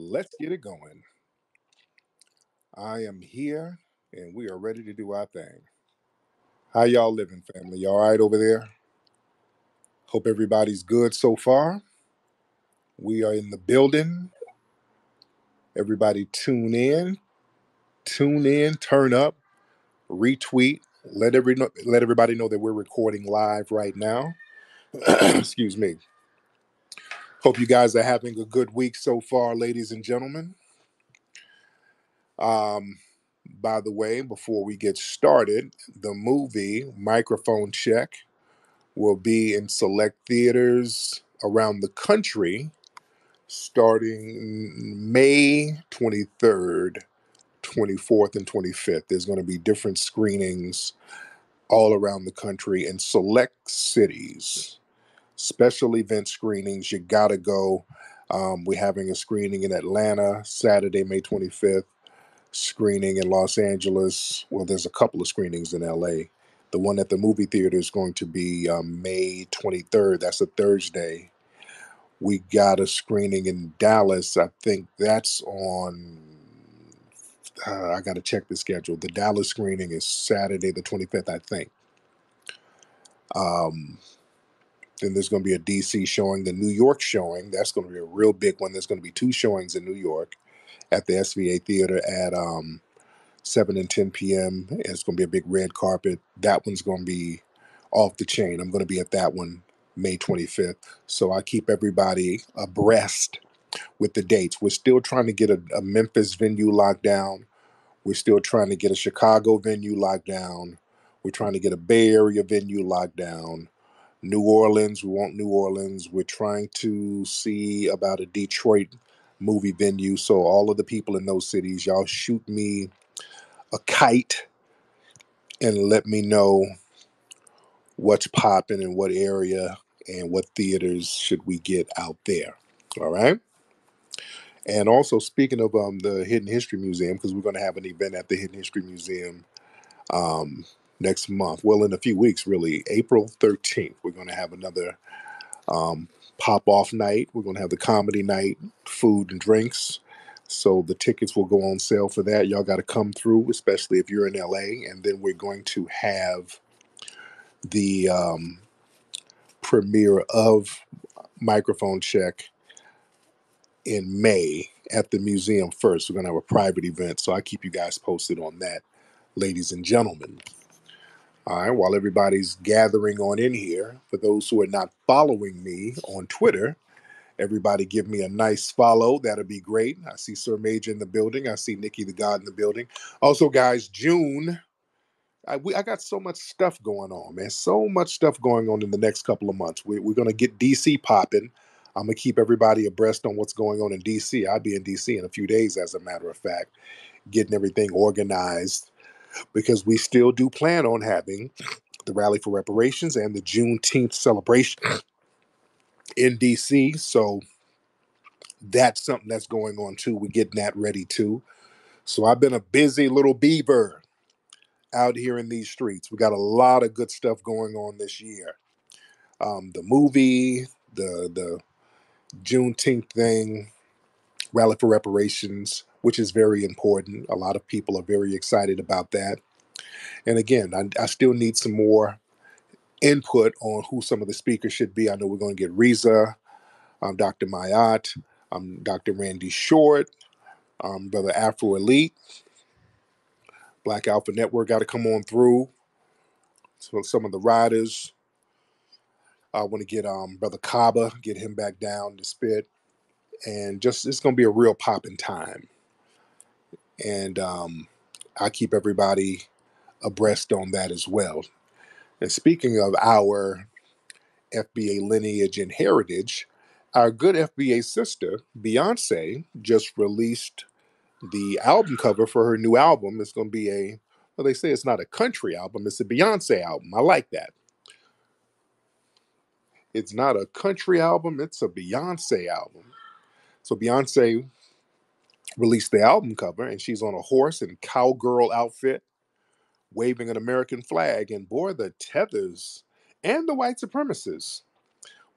Let's get it going. I am here and we are ready to do our thing. How y'all living, family? Y'all right over there? Hope everybody's good so far. We are in the building. Everybody tune in, turn up, retweet. Let everybody know that we're recording live right now. Excuse me. Hope you guys are having a good week so far, ladies and gentlemen. Um, by the way, before we get started, the movie Microphone Check will be in select theaters around the country starting May 23rd, 24th, and 25th. There's going to be different screenings all around the country in select cities, special event screenings. You got to go. We're having a screening in Atlanta Saturday, May 25th. Screening in Los Angeles. Well, there's a couple of screenings in LA. The one at the movie theater is going to be May 23rd. That's a Thursday. We got a screening in Dallas. I think that's on. I got to check the schedule. The Dallas screening is Saturday, the 25th, I think. Um, then there's going to be a DC showing, the New York showing. That's going to be a real big one. There's going to be two showings in New York at the FBA theater at 7 and 10 p.m. It's going to be a big red carpet. That one's going to be off the chain. I'm going to be at that one May 25th. So I keep everybody abreast with the dates. We're still trying to get a Memphis venue locked down. We're still trying to get a Chicago venue locked down. We're trying to get a Bay Area venue locked down. New Orleans, we want New Orleans. We're trying to see about a Detroit movie venue. So all of the people in those cities, y'all shoot me a kite and let me know what's popping in what area and what theaters should we get out there. All right. And also, speaking of the Hidden History Museum, because we're going to have an event at the Hidden History Museum um, next month. Well, in a few weeks, really, April 13th, we're going to have another pop off night. We're going to have the comedy night, food and drinks. So the tickets will go on sale for that. Y'all got to come through, especially if you're in LA. And then we're going to have the premiere of Microphone Check in May at the museum first. We're going to have a private event. So I keep you guys posted on that, ladies and gentlemen. All right, while everybody's gathering on in here, for those who are not following me on Twitter, everybody give me a nice follow. That'll be great. I see Sir Major in the building. I see Nikki the God in the building. Also, guys, June, I got so much stuff going on, man. So much stuff going on in the next couple of months. We're going to get DC popping. I'm going to keep everybody abreast on what's going on in DC. I'll be in DC in a few days, as a matter of fact, getting everything organized because we still do plan on having the Rally for Reparations and the Juneteenth celebration in DC. So that's something that's going on too. We're getting that ready too. So I've been a busy little beaver out here in these streets. We got a lot of good stuff going on this year. The movie, the Juneteenth thing, Rally for Reparations, which is very important. A lot of people are very excited about that. And again, I still need some more input on who some of the speakers should be. I know we're going to get Reza, Dr. Mayat, Dr. Randy Short, Brother Afro Elite, Black Alpha Network got to come on through. So some of the riders, I want to get Brother Kaba, get him back down to spit. And just it's going to be a real popping time. And I keep everybody abreast on that as well. And speaking of our FBA lineage and heritage, our good FBA sister, Beyonce, just released the album cover for her new album. It's going to be well, they say it's not a country album, it's a Beyonce album. I like that. It's not a country album, it's a Beyonce album. So Beyonce released the album cover, and she's on a horse and cowgirl outfit, waving an American flag. And boy, the tethers and the white supremacists,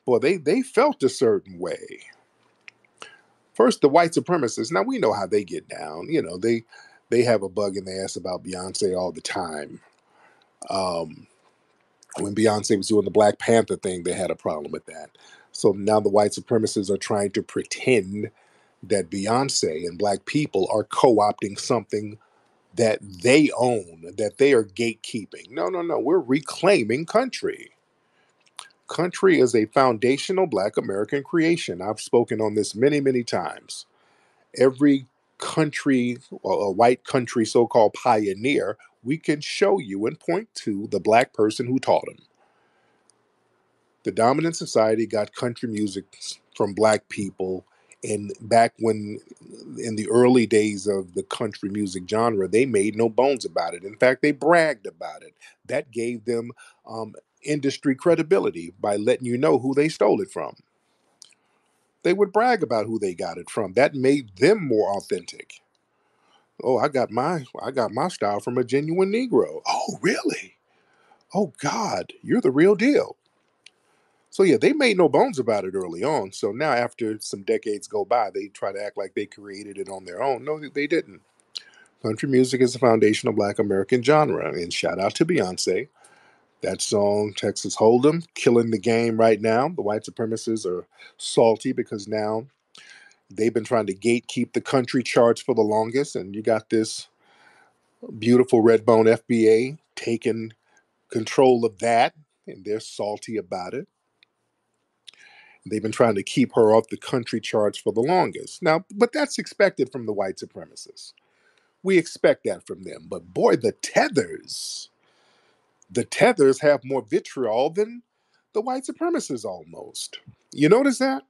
boy, they felt a certain way. First, the white supremacists. Now we know how they get down. They have a bug in their ass about Beyonce all the time. Um, when Beyonce was doing the Black Panther thing, they had a problem with that. So now the white supremacists are trying to pretend that Beyonce and black people are co-opting something that they own, that they are gatekeeping. No, no, no. We're reclaiming country. Country is a foundational black American creation. I've spoken on this many, many times. Every country, a white country so called pioneer, we can show you and point to the black person who taught him. The dominant society got country music from black people. And back when, in the early days of the country music genre, they made no bones about it. In fact, they bragged about it. That gave them industry credibility by letting you know who they stole it from. They would brag about who they got it from. That made them more authentic. Oh, I got my style from a genuine Negro. Oh, really? Oh God, you're the real deal. So yeah, they made no bones about it early on. So now, after some decades go by, they try to act like they created it on their own. No, they didn't. Country music is the foundational Black American genre, and shout out to Beyonce. That song, Texas Hold'em, killing the game right now. The white supremacists are salty because now they've been trying to gatekeep the country charts for the longest, and you got this beautiful Redbone FBA taking control of that, and they're salty about it. They've been trying to keep her off the country charts for the longest. Now, but that's expected from the white supremacists. We expect that from them. But boy, the tethers have more vitriol than the white supremacists almost. You notice that?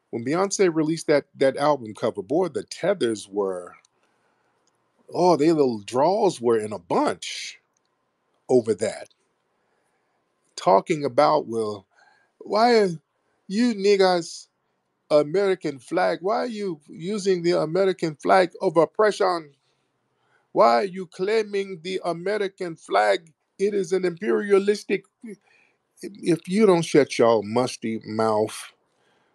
When Beyonce released that album cover, boy, the tethers were, oh, their little draws were in a bunch over that. Talking about, well, why are you niggas American flag? Why are you using the American flag of oppression? Why are you claiming the American flag? It is an imperialistic. If you don't shut y'all musty mouth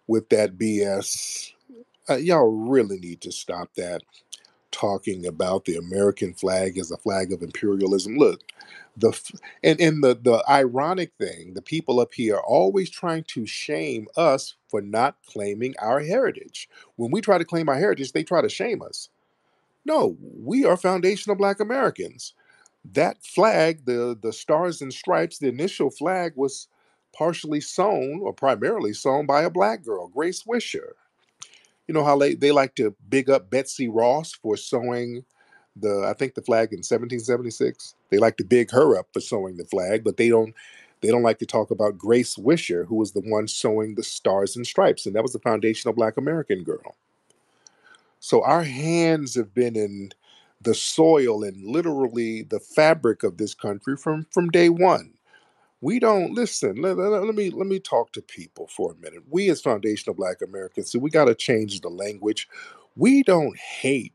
with that BS, y'all really need to stop that. Talking about the American flag as a flag of imperialism. Look, the ironic thing, the people up here are always trying to shame us for not claiming our heritage. When we try to claim our heritage, they try to shame us. No, we are foundational Black Americans. That flag, the stars and stripes, the initial flag was partially sewn or primarily sewn by a black girl, Grace Wisher. You know how they like to big up Betsy Ross for sewing I think the flag in 1776. They like to big her up for sewing the flag, but they don't like to talk about Grace Wisher, who was the one sewing the stars and stripes, and that was the foundational Black American girl. So our hands have been in the soil and literally the fabric of this country from day one. We don't listen. Let me talk to people for a minute. We as foundational Black Americans, so we got to change the language. We don't hate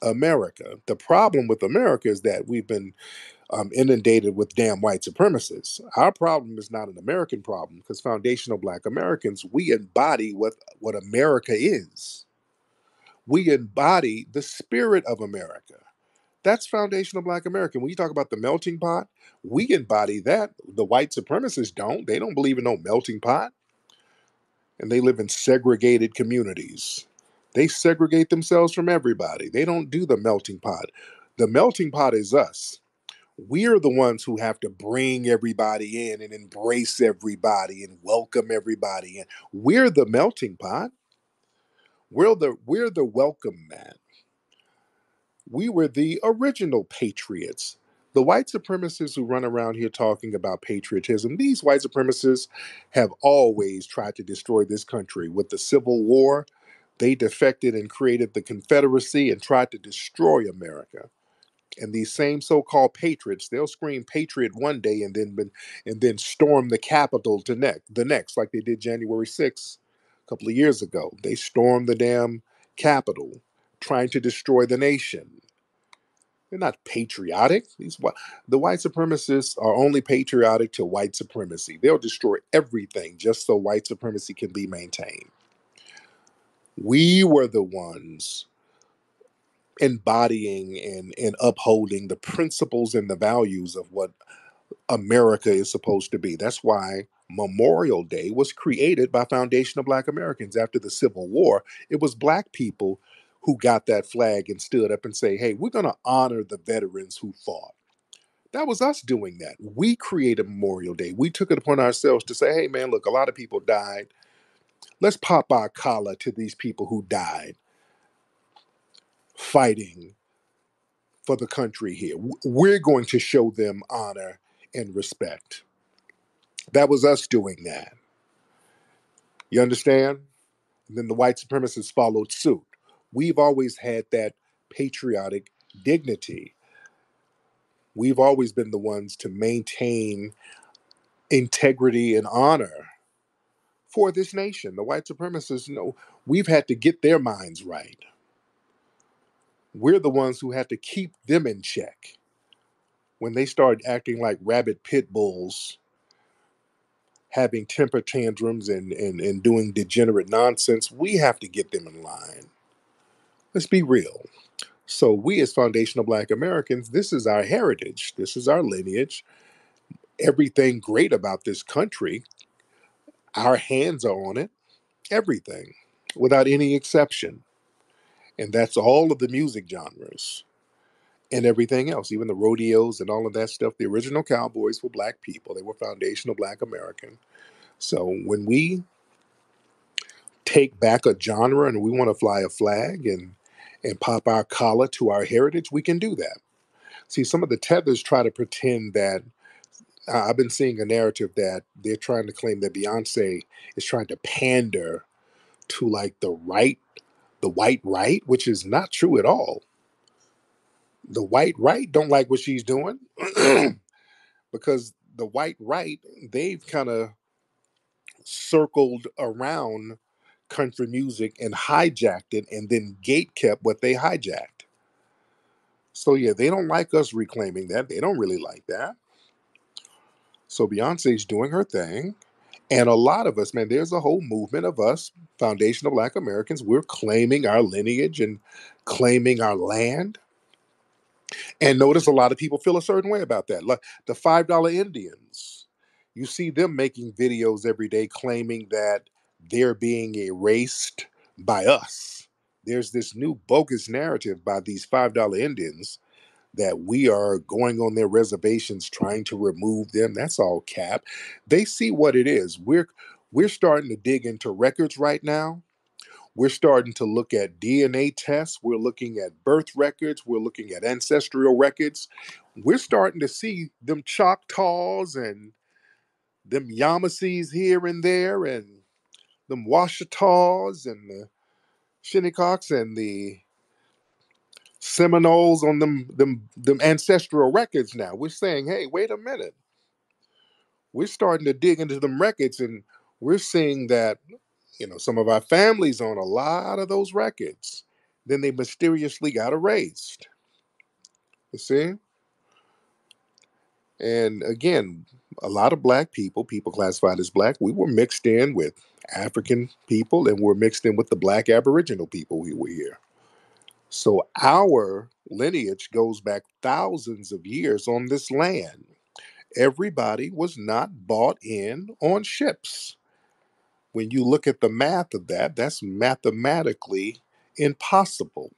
America. The problem with America is that we've been inundated with damn white supremacists. Our problem is not an American problem because foundational Black Americans, we embody what America is. We embody the spirit of America. That's foundational Black American. When you talk about the melting pot, we embody that. The white supremacists don't. They don't believe in no melting pot. And they live in segregated communities. They segregate themselves from everybody. They don't do the melting pot. The melting pot is us. We're the ones who have to bring everybody in and embrace everybody and welcome everybody in. We're the melting pot. We're the welcome mat. We were the original patriots. The white supremacists who run around here talking about patriotism, these white supremacists have always tried to destroy this country. With the Civil War, they defected and created the Confederacy and tried to destroy America. And these same so-called patriots, they'll scream patriot one day and then storm the Capitol the next, like they did January 6th a couple of years ago. They stormed the damn Capitol, trying to destroy the nation. They're not patriotic. The white supremacists are only patriotic to white supremacy. They'll destroy everything just so white supremacy can be maintained. We were the ones embodying and upholding the principles and the values of what America is supposed to be. That's why Memorial Day was created by Foundation of Black Americans after the Civil War. It was Black people who got that flag and stood up and say, hey, we're going to honor the veterans who fought. That was us doing that. We created Memorial Day. We took it upon ourselves to say, hey, man, look, a lot of people died. Let's pop our collar to these people who died fighting for the country here. We're going to show them honor and respect. That was us doing that. You understand? And then the white supremacists followed suit. We've always had that patriotic dignity. We've always been the ones to maintain integrity and honor for this nation. The white supremacists, we've had to get their minds right. We're the ones who have to keep them in check. When they start acting like rabid pit bulls, having temper tantrums and doing degenerate nonsense, we have to get them in line. Let's be real. So we as foundational Black Americans, this is our heritage. This is our lineage. Everything great about this country, our hands are on it. Everything, without any exception. And that's all of the music genres and everything else, even the rodeos and all of that stuff. The original cowboys were Black people. They were foundational Black American. So when we take back a genre and we want to fly a flag and pop our collar to our heritage, we can do that. See, some of the tethers try to pretend that I've been seeing a narrative that they're trying to claim that Beyonce is trying to pander to like the white right, which is not true at all. The white right don't like what she's doing because the white right, they've kind of circled around country music and hijacked it and then gate kept what they hijacked. So yeah, they don't like us reclaiming that. They don't really like that. So Beyonce's doing her thing. And a lot of us, man, there's a whole movement of us, foundational Black Americans. We're claiming our lineage and claiming our land. And notice a lot of people feel a certain way about that. Like the $5 Indians, you see them making videos every day claiming that they're being erased by us. There's this new bogus narrative by these $5 Indians that we are going on their reservations trying to remove them. That's all cap. They see what it is. We're starting to dig into records right now. We're starting to look at DNA tests. We're looking at birth records. We're looking at ancestral records. We're starting to see them Choctaws and them Yamasees here and there and them Washitaws and the Shinnecox and the Seminoles on them ancestral records now. We're saying, hey, wait a minute. We're starting to dig into them records and we're seeing that, some of our families on a lot of those records. Then they mysteriously got erased. You see? And again, a lot of Black people classified as Black, we were mixed in with African people and we're mixed in with the Black Aboriginal people who were here. So our lineage goes back thousands of years on this land. Everybody was not bought in on ships. When you look at the math of that, that's mathematically impossible.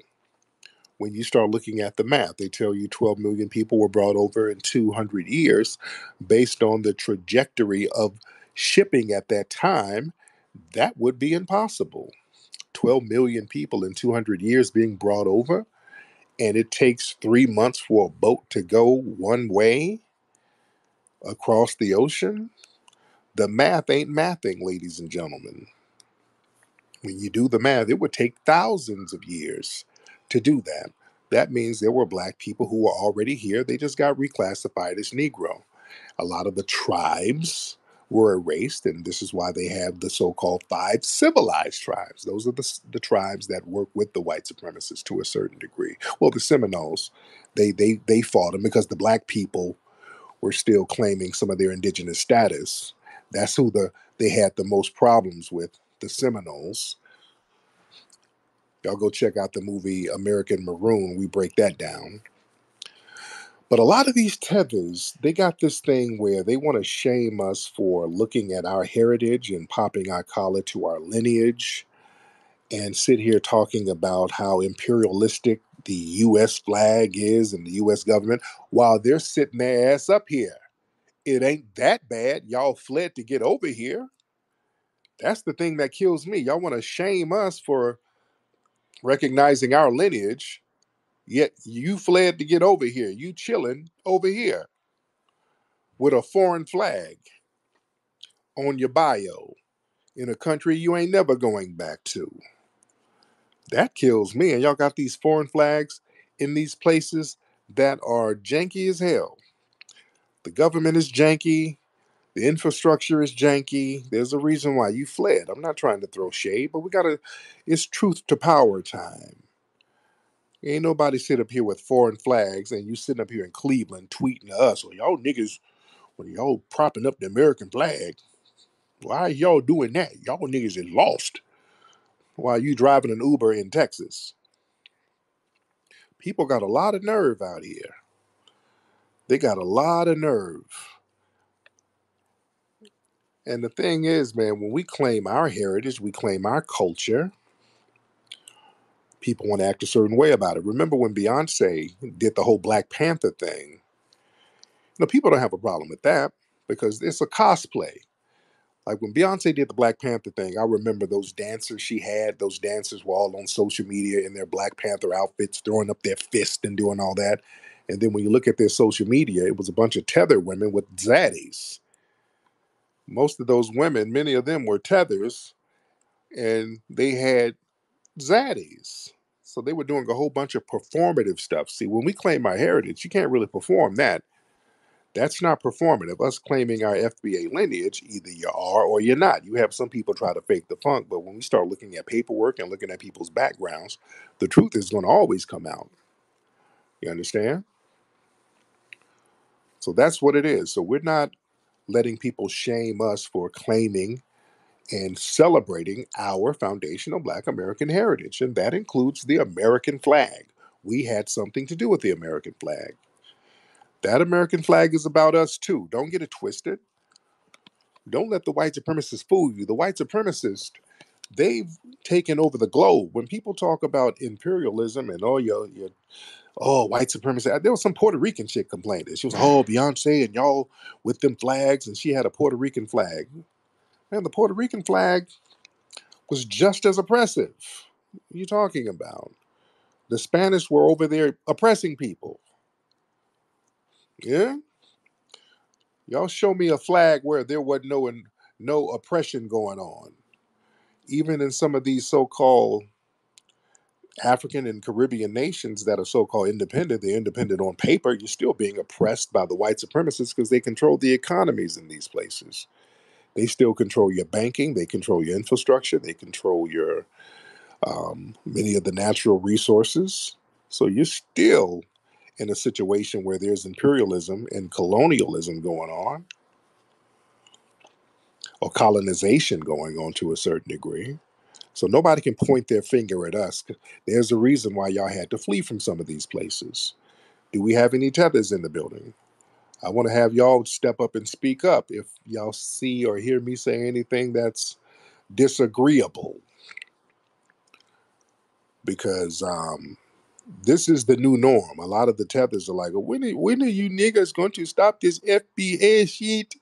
When you start looking at the math, they tell you 12 million people were brought over in 200 years based on the trajectory of shipping at that time. That would be impossible. 12 million people in 200 years being brought over, and it takes 3 months for a boat to go one way across the ocean. The math ain't mathing, ladies and gentlemen. When you do the math, it would take thousands of years to do that. That means there were Black people who were already here. They just got reclassified as Negro. A lot of the tribes were erased, and this is why they have the so-called 5 civilized tribes. Those are the tribes that work with the white supremacists to a certain degree. Well, the Seminoles, they fought them because the Black people were still claiming some of their indigenous status. That's who they had the most problems with, the Seminoles. Y'all go check out the movie American Maroon. We break that down. But a lot of these tethers, they got this thing where they want to shame us for looking at our heritage and popping our collar to our lineage and sit here talking about how imperialistic the U.S. flag is and the U.S. government while they're sitting their ass up here. It ain't that bad. Y'all fled to get over here. That's the thing that kills me. Y'all want to shame us for recognizing our lineage, yet you fled to get over here. You chilling over here with a foreign flag on your bio in a country you ain't never going back to. That kills me. And y'all got these foreign flags in these places that are janky as hell. The government is janky. The infrastructure is janky. There's a reason why you fled. I'm not trying to throw shade, but it's truth to power time. Ain't nobody sit up here with foreign flags and you sitting up here in Cleveland tweeting to us, well, y'all niggas, when y'all propping up the American flag, why are y'all doing that? Y'all niggas is lost while you driving an Uber in Texas. People got a lot of nerve out here. They got a lot of nerve. And the thing is, man, when we claim our heritage, we claim our culture, people want to act a certain way about it. Remember when Beyonce did the whole Black Panther thing? People don't have a problem with that because it's a cosplay. Like when Beyonce did the Black Panther thing, I remember those dancers she had. Those dancers were all on social media in their Black Panther outfits, throwing up their fist and doing all that. And then when you look at their social media, it was a bunch of tether women with zaddies. Most of those women, many of them were tethers, and they had zaddies. So they were doing a whole bunch of performative stuff. See, when we claim our heritage, you can't really perform that. That's not performative. Us claiming our FBA lineage, either you are or you're not. You have some people try to fake the funk, but when we start looking at paperwork and looking at people's backgrounds, the truth is going to always come out. You understand? So that's what it is. So we're not letting people shame us for claiming and celebrating our foundational Black American heritage, and that includes the American flag. We had something to do with the American flag. That American flag is about us too. Don't get it twisted. Don't let the white supremacists fool you. The white supremacists, they've taken over the globe. When people talk about imperialism and white supremacy, there was some Puerto Rican chick complaining. She was, Beyonce and y'all with them flags, and she had a Puerto Rican flag. Man, the Puerto Rican flag was just as oppressive. What are you talking about? The Spanish were over there oppressing people. Yeah? Y'all show me a flag where there was no oppression going on. Even in some of these so-called African and Caribbean nations that are so-called independent, they're independent on paper, you're still being oppressed by the white supremacists because they control the economies in these places. They still control your banking, they control your infrastructure, they control your many of the natural resources. So you're still in a situation where there's imperialism and colonialism going on, or colonization going on to a certain degree. So nobody can point their finger at us. There's a reason why y'all had to flee from some of these places. Do we have any tethers in the building? I want to have y'all step up and speak up if y'all see or hear me say anything that's disagreeable. Because this is the new norm. A lot of the tethers are like, when are you niggas going to stop this FBA shit?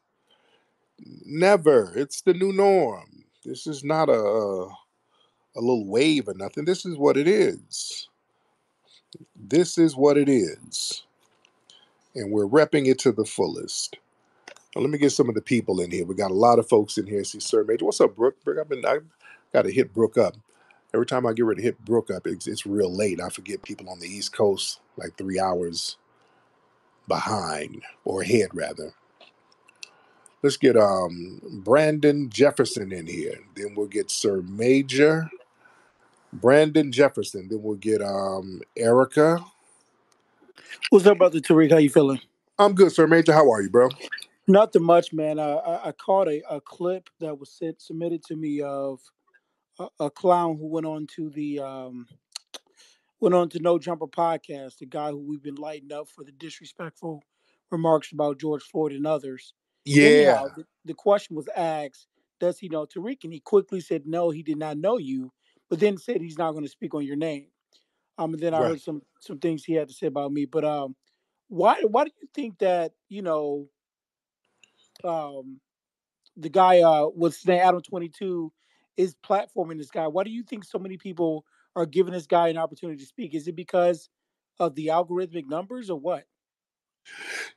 Never. It's the new norm. This is not a little wave or nothing. This is what it is. This is what it is. And we're repping it to the fullest. Now, let me get some of the people in here. We got a lot of folks in here. See, Sir Major. What's up, Brooke? Brooke, I got to hit Brooke up. Every time I get ready to hit Brooke up, it's real late. I forget people on the East Coast, like 3 hours behind, or ahead, rather. Let's get Brandon Jefferson in here. Then we'll get Sir Major. Brandon Jefferson. Then we'll get Erica. What's up, brother Tariq? How you feeling? I'm good, Sir Major. How are you, bro? Nothing much, man. I caught a clip that was submitted to me of a clown who went on to No Jumper podcast, the guy who we've been lighting up for the disrespectful remarks about George Floyd and others. Yeah, Anyhow, the question was asked, does he know Tariq? And he quickly said, no, he did not know you, but then said he's not going to speak on your name. And then I right. heard some things he had to say about me. But why do you think that, um, the guy what's his name, Adam 22 is platforming this guy? Why do you think so many people are giving this guy an opportunity to speak? Is it because of the algorithmic numbers or what?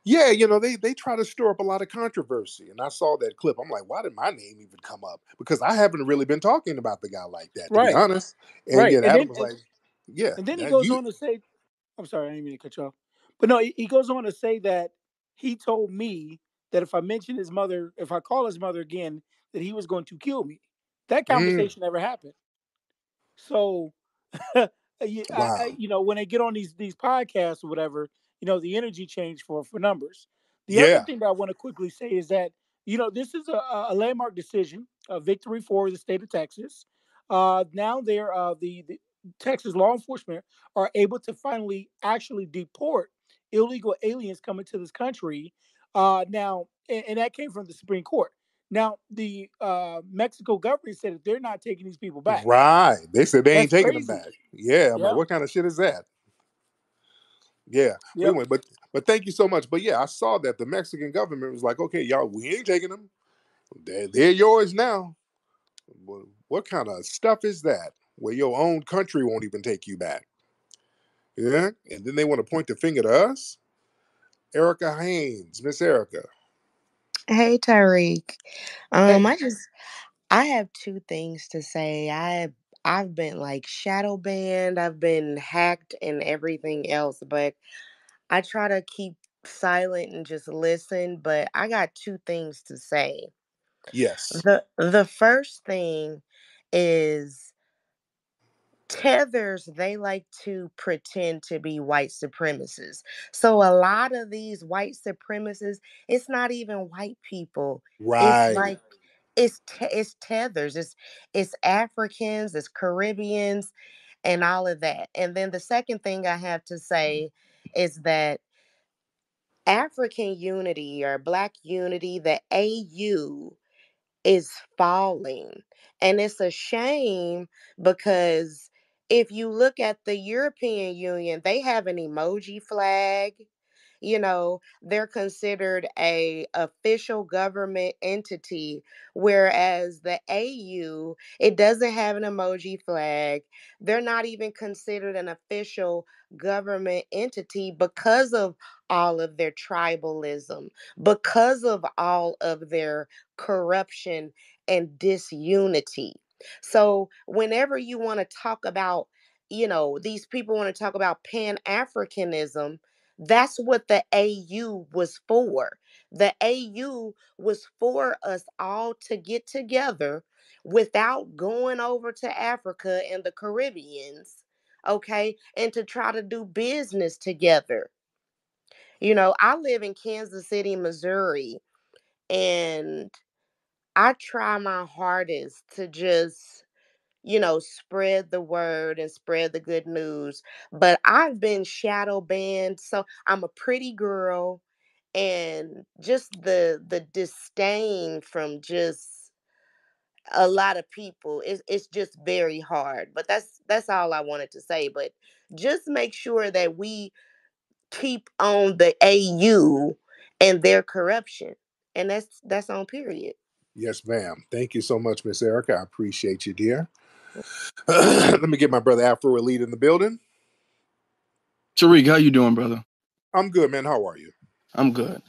Yeah, they try to stir up a lot of controversy, and I saw that clip. I'm like, why did my name even come up? Because I haven't really been talking about the guy like that, to be Right, honest. And right. yet Adam was like, "Yeah, And then he now goes you." on to say, I'm sorry, I didn't mean to cut you off. But no, he goes on to say that he told me that if I mention his mother, if I call his mother again, that he was going to kill me. That Mm, conversation never happened. So, wow. when they get on these podcasts or whatever, the energy change for numbers. The other Yeah. thing that I want to quickly say is that this is a landmark decision, a victory for the state of Texas. Now the Texas law enforcement are able to finally actually deport illegal aliens coming to this country. Now, and that came from the Supreme Court. Now, the Mexico government said that they're not taking these people back. Right. They said they ain't That's taking them crazy. back. Yeah. I'm like, Yeah. what kind of shit is that? Yeah. We Yep. went, but thank you so much. But yeah, I saw that the Mexican government was like, okay, y'all, we ain't taking them. They're yours now. What kind of stuff is that? Where your own country won't even take you back. Yeah. And then they want to point the finger to us. Erica Haynes, Miss Erica. Hey Tariq. Hey. I have two things to say. I've been like shadow banned, I've been hacked and everything else, but I try to keep silent and just listen, but I got two things to say. Yes. The first thing is tethers, they like to pretend to be white supremacists. So a lot of these white supremacists, it's not even white people. It's Right. like it's tethers. It's Africans, it's Caribbeans, and all of that. And then the second thing I have to say is that African unity or Black unity, the AU, is falling. And it's a shame because if you look at the European Union, they have an emoji flag. They're considered a official government entity, whereas the AU, it doesn't have an emoji flag. They're not even considered an official government entity because of all of their tribalism, because of all of their corruption and disunity. So whenever you want to talk about, these people want to talk about pan-Africanism, that's what the AU was for. The AU was for us all to get together without going over to Africa and the Caribbeans, okay, and to try to do business together. I live in Kansas City, Missouri, and I try my hardest to just, spread the word and spread the good news. But I've been shadow banned. So I'm a pretty girl, and just the disdain from just a lot of people, it's just very hard. But that's all I wanted to say. But just make sure that we keep on the AU and their corruption. And that's on period. Yes, ma'am. Thank you so much, Miss Erica. I appreciate you, dear. Let me get my brother Afro Elite in the building. Tariq, how you doing, brother? I'm good, man. How are you? I'm good.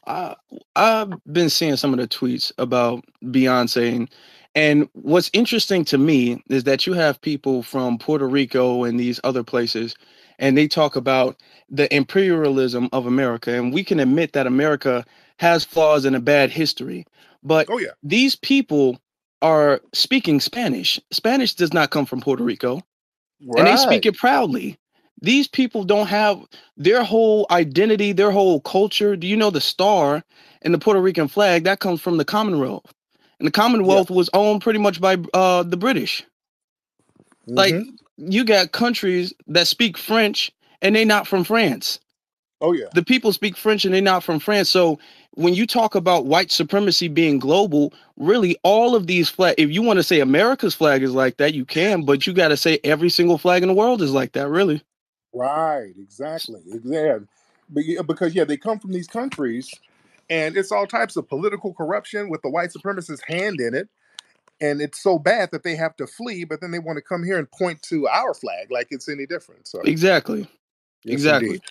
I I've been seeing some of the tweets about Beyonce, and what's interesting to me is that you have people from Puerto Rico and these other places, and they talk about the imperialism of America, and we can admit that America has flaws and a bad history, but Oh, yeah. these people are speaking Spanish. Spanish does not come from Puerto Rico, and they Right. speak it proudly. These people don't have their whole identity, their whole culture. Do you know the star and the Puerto Rican flag that comes from the Commonwealth? And the Yeah. Commonwealth was owned pretty much by the British. Like, Mm-hmm. you got countries that speak French and they not from France. Oh yeah. The people speak French and they're not from France. So when you talk about white supremacy being global, really all of these flag, if you want to say America's flag is like that, you can, but you got to say every single flag in the world is like that, really. Right. Exactly. Yeah. Because yeah, they come from these countries, and it's all types of political corruption with the white supremacist hand in it, and it's so bad that they have to flee. But then they want to come here and point to our flag like it's any different. So Exactly. yes, Exactly. indeed.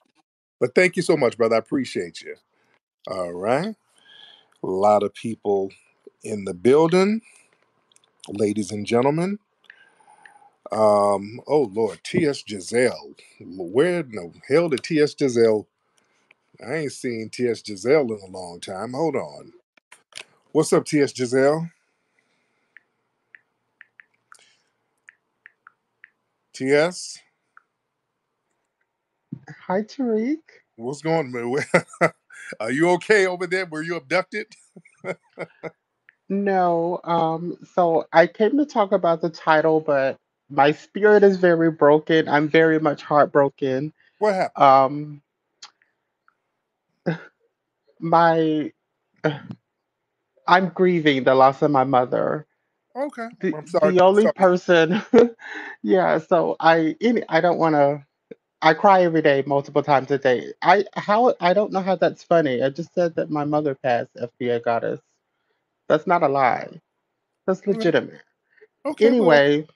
But thank you so much, brother. I appreciate you. All right. A lot of people in the building, ladies and gentlemen. Oh Lord, T.S. Giselle. Where in the hell did T.S. Giselle? I ain't seen T.S. Giselle in a long time. Hold on. What's up, T.S. Giselle? T.S. Hi, Tariq. What's going on? Are you okay over there? Were you abducted? No, so I came to talk about the title, but my spirit is very broken. I'm very much heartbroken. What happened? Um, my I'm grieving the loss of my mother. Okay. The I'm sorry. the only Sorry. person, yeah, so I don't want to I cry every day, multiple times a day. I don't know how that's funny. I just said that my mother passed, FBA goddess. That's not a lie. That's Okay. legitimate. Okay. Well, Anyway,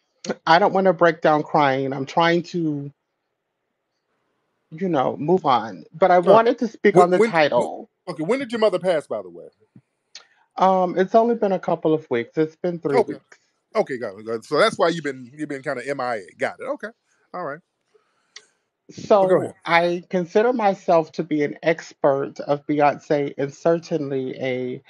I don't want to break down crying. I'm trying to, move on. But I all right. wanted to speak When, on the when, title. okay. When did your mother pass, by the way? It's only been a couple of weeks. It's been three Okay. weeks. Okay. Got it. Got it. So that's why you've been kind of MIA. Got it. Okay. All right. But go ahead. So I consider myself to be an expert of Beyonce and certainly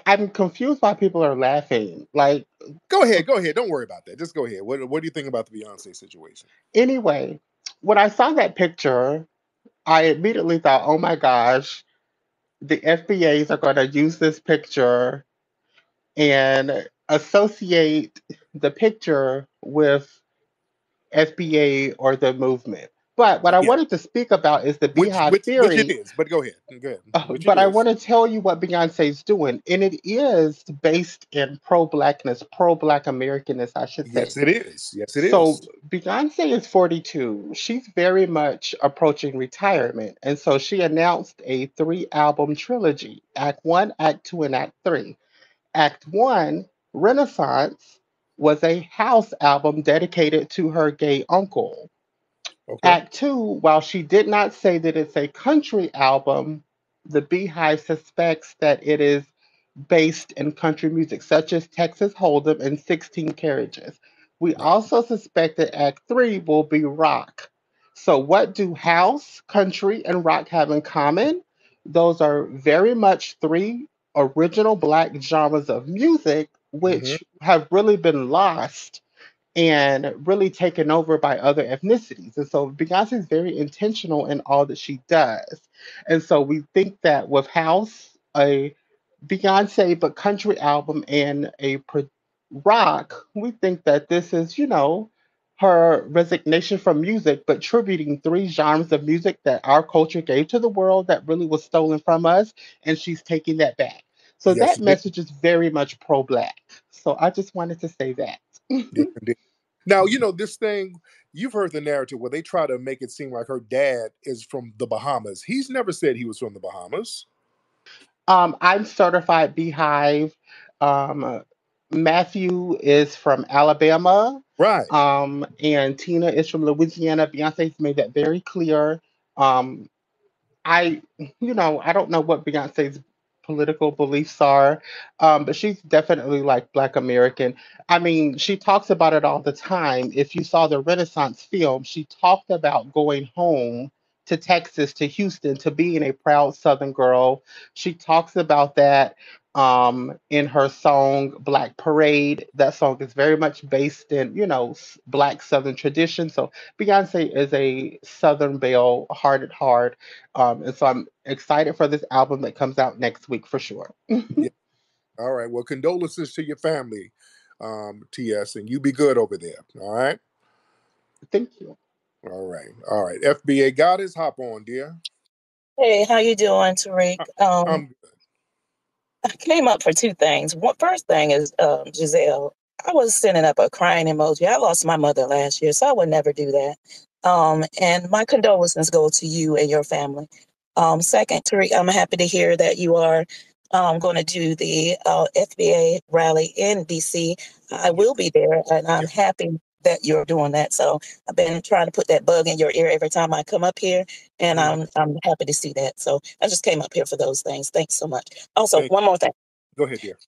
I'm confused why people are laughing. Like, Go ahead. Go ahead. Don't worry about that. Just go ahead. What do you think about the Beyonce situation? anyway, when I saw that picture, I immediately thought, oh my gosh, the FBAs are going to use this picture and associate the picture with FBA or the movement. But what I Yeah. wanted to speak about is the Which Beehive which which it Theory. is. But go ahead. Go ahead. Which it But I is. want to tell you what Beyonce's doing, and it is based in pro-blackness, pro-black Americanness, I should Yes, say. it is. Yes, it So is. Beyonce is 42. She's very much approaching retirement, and so she announced a three-album trilogy: Act One, Act Two, and Act Three. Act One, Renaissance, was a house album dedicated to her gay uncle. Okay. Act Two, while she did not say that it's a country album, the Beehive suspects that it is based in country music, such as Texas Hold'em and 16 Carriages. We Right. also suspect that Act Three will be rock. So, what do house, country, and rock have in common? Those are very much three original black genres of music, Hmm. which have really been lost and really taken over by other ethnicities. And so Beyonce is very intentional in all that she does. And so we think that with House, a Beyonce but country album, and rock, we think that this is, her resignation from music, but tributing three genres of music that our culture gave to the world that really was stolen from us, and she's taking that back. So Yes, that it is. message is very much pro-black. So I just wanted to say that. Yes, indeed. Now, this thing, you've heard the narrative where they try to make it seem like her dad is from the Bahamas. He's never said he was from the Bahamas. I'm certified Beehive. Um, Matthew is from Alabama, Right. and Tina is from Louisiana. Beyonce's made that very clear. Um, I, I don't know what Beyonce's political beliefs are, but she's definitely like Black American. I mean, she talks about it all the time. If you saw the Renaissance film, she talked about going home to Texas, to Houston, to being a proud Southern girl. She talks about that in her song Black Parade. That song is very much based in, Black Southern tradition. So Beyonce is a Southern belle, heart at heart, and so I'm excited for this album that comes out next week for sure. Yeah. All right. Well, condolences to your family. TS, and you be good over there. All right. Thank you. All right. All right. FBA Goddess, hop on, dear. Hey, how you doing, Tariq? I- I'm good. I came up for two things. One first thing is Giselle. I was sending up a crying emoji. I lost my mother last year, so I would never do that. And my condolences go to you and your family. Second, Tariq, I'm happy to hear that you are going to do the FBA rally in DC. I Yeah. will be there, and I'm Yeah. happy that you're doing that. So I've been trying to put that bug in your ear every time I come up here, and Mhm. I'm happy to see that. So I just came up here for those things. Thanks so much. Also, Thank one more thing. Go ahead, dear.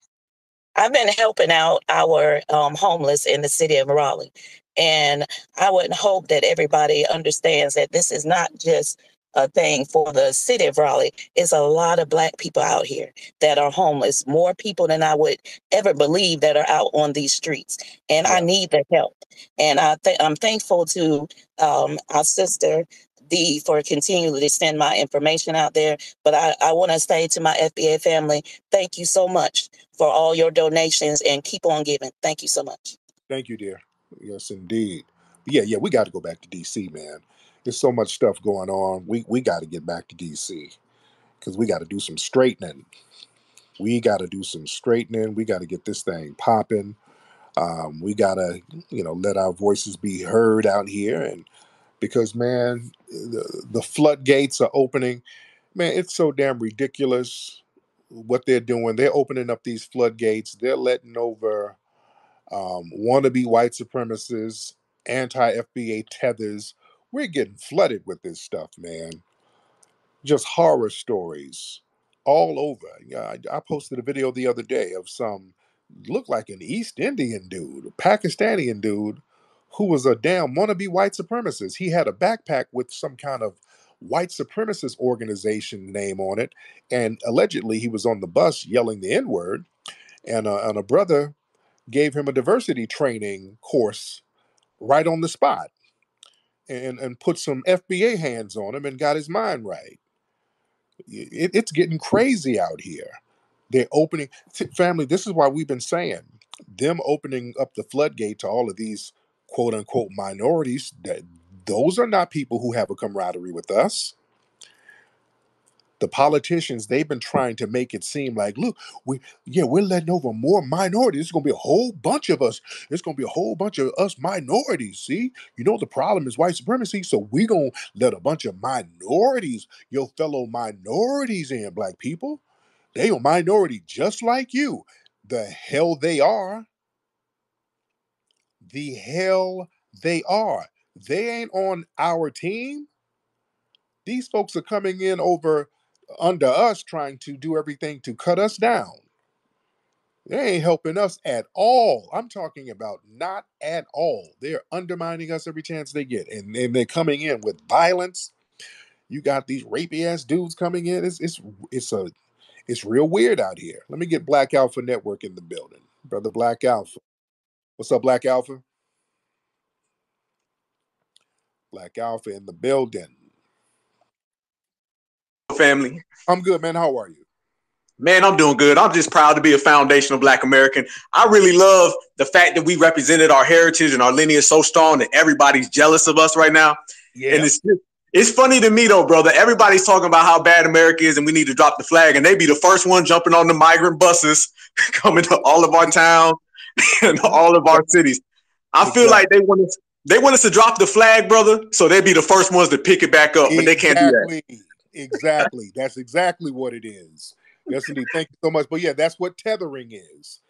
I've been helping out our homeless in the city of Raleigh. And I would hope that everybody understands that this is not just a thing for the city of Raleigh. It's a lot of Black people out here that are homeless, more people than I would ever believe that are out on these streets. And I Yeah. need their help. And I'm thankful to our sister Dee for continuing to send my information out there. But I want to say to my FBA family, thank you so much for all your donations and keep on giving. Thank you so much. Thank you, dear. Yes, indeed. Yeah. We got to go back to DC, man. There's so much stuff going on. We got to get back to DC because we got to do some straightening. We got to do some straightening. We got to get this thing popping. We got to, let our voices be heard out here. And because, man, the floodgates are opening. Man, it's so damn ridiculous what they're doing. They're opening up these floodgates. They're letting over wannabe white supremacists, anti FBA tethers. We're getting flooded with this stuff, man. Just horror stories all over. Yeah, I posted a video the other day of some looked like an East Indian dude, a Pakistani dude, who was a damn wannabe white supremacist. He had a backpack with some kind of white supremacist organization name on it, and allegedly he was on the bus yelling the N word. And a brother gave him a diversity training course right on the spot, and put some FBA hands on him and got his mind right. It's getting crazy out here. They're opening, family. This is why we've been saying them opening up the floodgate to all of these quote unquote minorities. That those are not people who have a camaraderie with us. The politicians, they've been trying to make it seem like, look, we're letting over more minorities. It's gonna be a whole bunch of us. It's gonna be a whole bunch of us minorities. See, the problem is white supremacy, so we're gonna let a bunch of minorities, your fellow minorities in, Black people. They a minority just like you. The hell they are. The hell they are. They ain't on our team. These folks are coming in over under us, trying to do everything to cut us down. They ain't helping us at all. I'm talking about not at all. They're undermining us every chance they get. And they're coming in with violence. You got these rapey ass dudes coming in. It's real weird out here. Let me get Black Alpha Network in the building. Brother Black Alpha. What's up, Black Alpha? Black Alpha in the building. Family. I'm good, man. How are you? Man, I'm doing good. I'm just proud to be a foundational Black American. I really love the fact that we represented our heritage and our lineage so strong that everybody's jealous of us right now. Yeah. And it's funny to me though, brother. Everybody's talking about how bad America is and we need to drop the flag, and they be the first one jumping on the migrant buses coming to all of our towns and all of our cities. I feel like they want us to drop the flag, brother, so they'd be the first ones to pick it back up, but they can't do that. Exactly. That's exactly what it is. Yes, indeed. Thank you so much. But yeah, that's what tethering is.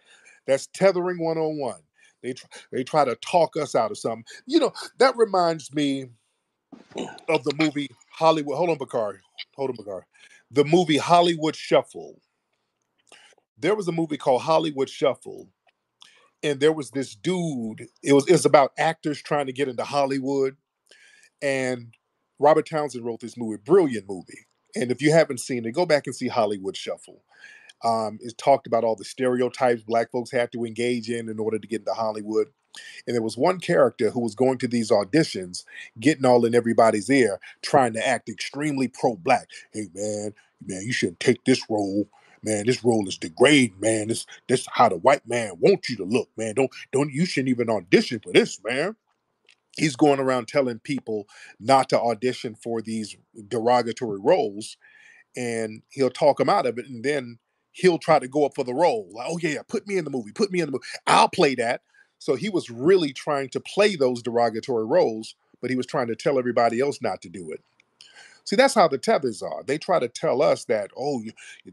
That's tethering 101. They try to talk us out of something. That reminds me of the movie Hollywood. Hold on, Bakari. The movie Hollywood Shuffle. There was a movie called Hollywood Shuffle, and there was this dude. It was about actors trying to get into Hollywood, and Robert Townsend wrote this movie, brilliant movie. And if you haven't seen it, go back and see Hollywood Shuffle. It talked about all the stereotypes Black folks had to engage in order to get into Hollywood. And there was one character who was going to these auditions, getting all in everybody's ear, trying to act extremely pro-Black. Hey, man, you shouldn't take this role. man, this role is degrading, man. This how the white man wants you to look, man. Don't you shouldn't even audition for this, man. He's going around telling people not to audition for these derogatory roles, and he'll talk them out of it, and then he'll try to go up for the role. Like, oh yeah, put me in the movie, put me in the movie. I'll play that. So he was really trying to play those derogatory roles, but he was trying to tell everybody else not to do it. See, that's how the tethers are. They try to tell us that, oh,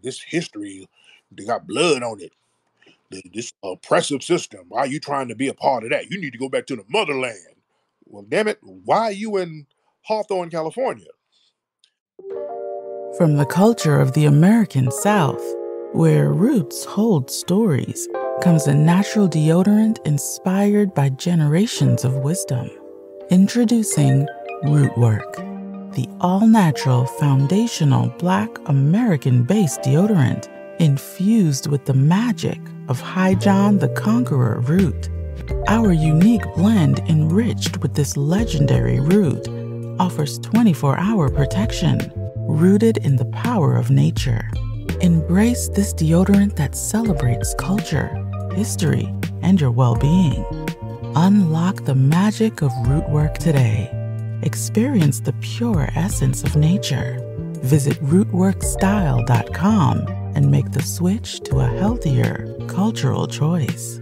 this history, they got blood on it. This oppressive system. Why are you trying to be a part of that? You need to go back to the motherland. Well, damn it, why are you in Hawthorne, California? From the culture of the American South, where roots hold stories, comes a natural deodorant inspired by generations of wisdom. Introducing Rootwork, the all-natural foundational Black American-based deodorant infused with the magic of High John the Conqueror root. Our unique blend enriched with this legendary root offers 24-hour protection, rooted in the power of nature. Embrace this deodorant that celebrates culture, history, and your well-being. Unlock the magic of Rootwork today. Experience the pure essence of nature. Visit rootworkstyle.com and make the switch to a healthier cultural choice.